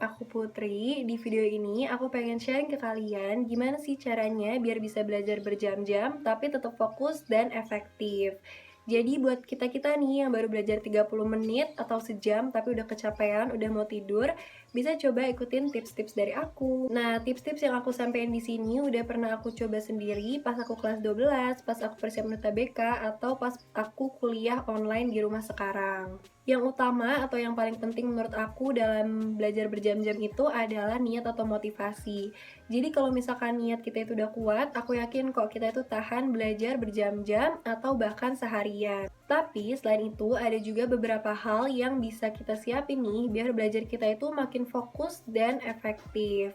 aku Putri. Di video ini aku pengen sharing ke kalian gimana sih caranya biar bisa belajar berjam-jam tapi tetap fokus dan efektif. Jadi buat kita-kita nih yang baru belajar 30 menit atau sejam tapi udah kecapean, udah mau tidur, bisa coba ikutin tips-tips dari aku. Nah, tips-tips yang aku sampaikan di sini udah pernah aku coba sendiri pas aku kelas 12, pas aku persiapan UTBK, atau pas aku kuliah online di rumah sekarang. Yang utama atau yang paling penting menurut aku dalam belajar berjam-jam itu adalah niat atau motivasi. Jadi kalau misalkan niat kita itu udah kuat, aku yakin kok kita itu tahan belajar berjam-jam atau bahkan seharian. Tapi selain itu ada juga beberapa hal yang bisa kita siapin nih biar belajar kita itu makin fokus dan efektif.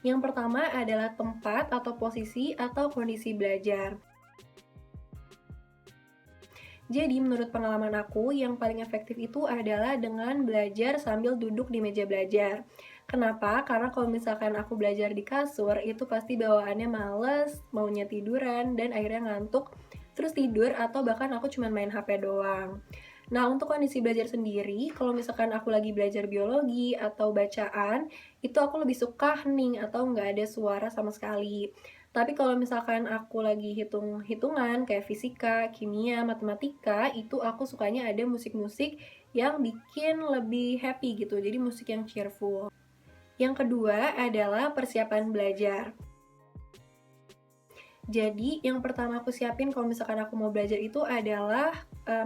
Yang pertama adalah tempat atau posisi atau kondisi belajar. Jadi menurut pengalaman aku, yang paling efektif itu adalah dengan belajar sambil duduk di meja belajar. Kenapa? Karena kalau misalkan aku belajar di kasur, itu pasti bawaannya males, maunya tiduran, dan akhirnya ngantuk, terus tidur, atau bahkan aku cuma main HP doang. Nah, untuk kondisi belajar sendiri, kalau misalkan aku lagi belajar biologi atau bacaan, itu aku lebih suka hening atau nggak ada suara sama sekali. Tapi kalau misalkan aku lagi hitung-hitungan kayak fisika, kimia, matematika, itu aku sukanya ada musik-musik yang bikin lebih happy gitu. Jadi musik yang cheerful. Yang kedua adalah persiapan belajar. Jadi yang pertama aku siapin kalau misalkan aku mau belajar itu adalah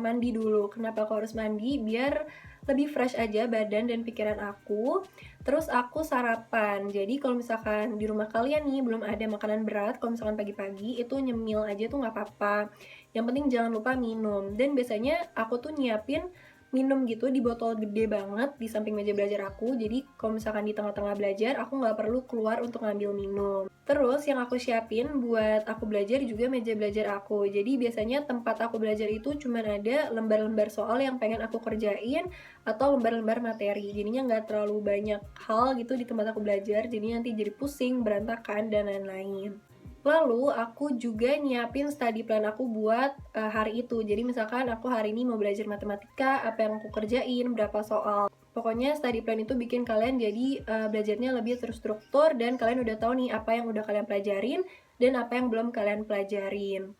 mandi dulu. Kenapa aku harus mandi? Biar lebih fresh aja badan dan pikiran aku. Terus aku sarapan. Jadi kalau misalkan di rumah kalian nih belum ada makanan berat, kalau misalkan pagi-pagi itu nyemil aja tuh nggak apa-apa. Yang penting jangan lupa minum. Dan biasanya aku tuh nyiapin minum gitu di botol gede banget di samping meja belajar aku. Jadi kalau misalkan di tengah-tengah belajar, aku nggak perlu keluar untuk ngambil minum. Terus yang aku siapin buat aku belajar juga meja belajar aku. Jadi biasanya tempat aku belajar itu cuma ada lembar-lembar soal yang pengen aku kerjain atau lembar-lembar materi. Jadinya nggak terlalu banyak hal gitu di tempat aku belajar. Jadi nanti jadi pusing, berantakan, dan lain-lain. Lalu aku juga nyiapin study plan aku buat hari itu. Jadi misalkan aku hari ini mau belajar matematika, apa yang aku kerjain, berapa soal. Pokoknya study plan itu bikin kalian jadi belajarnya lebih terstruktur dan kalian udah tahu nih apa yang udah kalian pelajarin dan apa yang belum kalian pelajarin.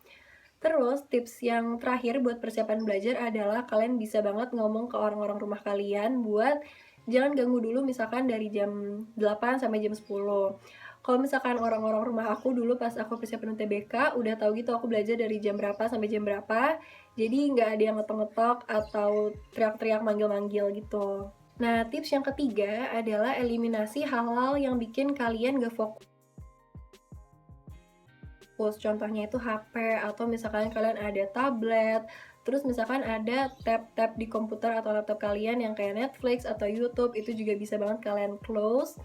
Terus tips yang terakhir buat persiapan belajar adalah kalian bisa banget ngomong ke orang-orang rumah kalian buat jangan ganggu dulu misalkan dari jam 8 sampai jam 10. Kalau misalkan orang-orang rumah aku dulu pas aku persiapan UTBK udah tahu gitu aku belajar dari jam berapa sampai jam berapa. Jadi nggak ada yang ngetok-ngetok atau teriak-teriak manggil-manggil gitu. Nah, tips yang ketiga adalah eliminasi hal-hal yang bikin kalian gak fokus. Contohnya itu HP atau misalkan kalian ada tablet, terus misalkan ada tab-tab di komputer atau laptop kalian yang kayak Netflix atau YouTube, itu juga bisa banget kalian close.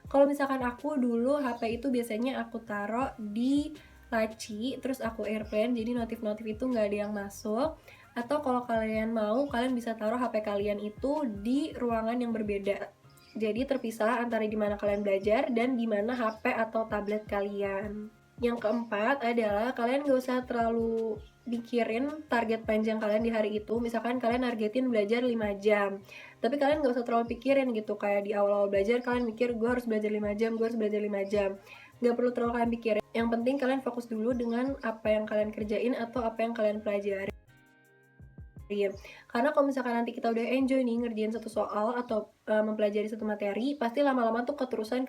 Kalau misalkan aku dulu HP itu biasanya aku taruh di laci, terus aku airplane, jadi notif-notif itu nggak ada yang masuk. Atau kalau kalian mau, kalian bisa taruh HP kalian itu di ruangan yang berbeda. Jadi terpisah antara di mana kalian belajar dan di mana HP atau tablet kalian. Yang keempat adalah kalian gak usah terlalu mikirin target panjang kalian di hari itu. Misalkan kalian targetin belajar 5 jam, tapi kalian gak usah terlalu pikirin gitu. Kayak di awal-awal belajar kalian mikir gue harus belajar 5 jam, gue harus belajar 5 jam. Gak perlu terlalu kalian pikirin. Yang penting kalian fokus dulu dengan apa yang kalian kerjain atau apa yang kalian pelajari. Karena kalau misalkan nanti kita udah enjoy nih ngerjain satu soal atau mempelajari satu materi, pasti lama-lama tuh keterusan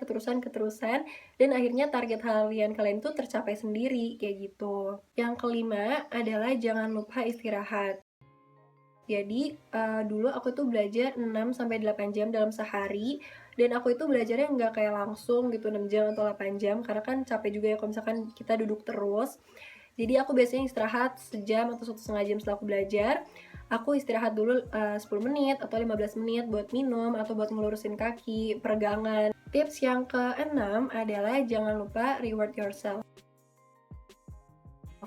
dan akhirnya target harian kalian tuh tercapai sendiri kayak gitu. Yang kelima adalah jangan lupa istirahat. Jadi dulu aku tuh belajar 6 sampai 8 jam dalam sehari dan aku itu belajarnya nggak kayak langsung gitu 6 jam atau 8 jam karena kan capek juga ya kalau misalkan kita duduk terus. Jadi aku biasanya istirahat sejam atau 1,5 jam setelah aku belajar. Aku istirahat dulu 10 menit atau 15 menit buat minum atau buat ngelurusin kaki, peregangan. Tips yang keenam adalah jangan lupa reward yourself.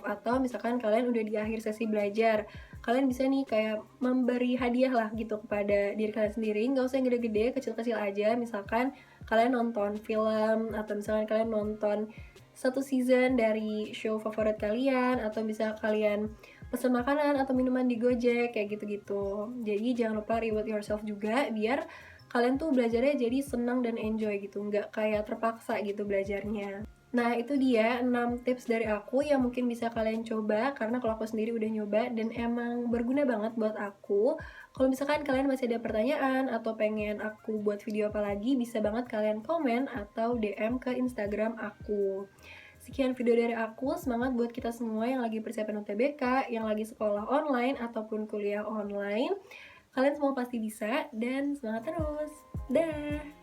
Atau misalkan kalian udah di akhir sesi belajar, kalian bisa nih kayak memberi hadiah lah gitu kepada diri kalian sendiri. Nggak usah yang gede-gede, kecil-kecil aja. Misalkan kalian nonton film atau misalkan kalian nonton satu season dari show favorit kalian atau bisa kalian pesen makanan atau minuman di Gojek kayak gitu-gitu. Jadi jangan lupa reward yourself juga biar kalian tuh belajarnya jadi senang dan enjoy gitu, nggak kayak terpaksa gitu belajarnya. Nah, itu dia 6 tips dari aku yang mungkin bisa kalian coba, karena kalau aku sendiri udah nyoba dan emang berguna banget buat aku. Kalau misalkan kalian masih ada pertanyaan atau pengen aku buat video apa lagi, bisa banget kalian komen atau DM ke Instagram aku. Sekian video dari aku, semangat buat kita semua yang lagi persiapan UTBK, yang lagi sekolah online ataupun kuliah online. Kalian semua pasti bisa, dan semangat terus. Dah!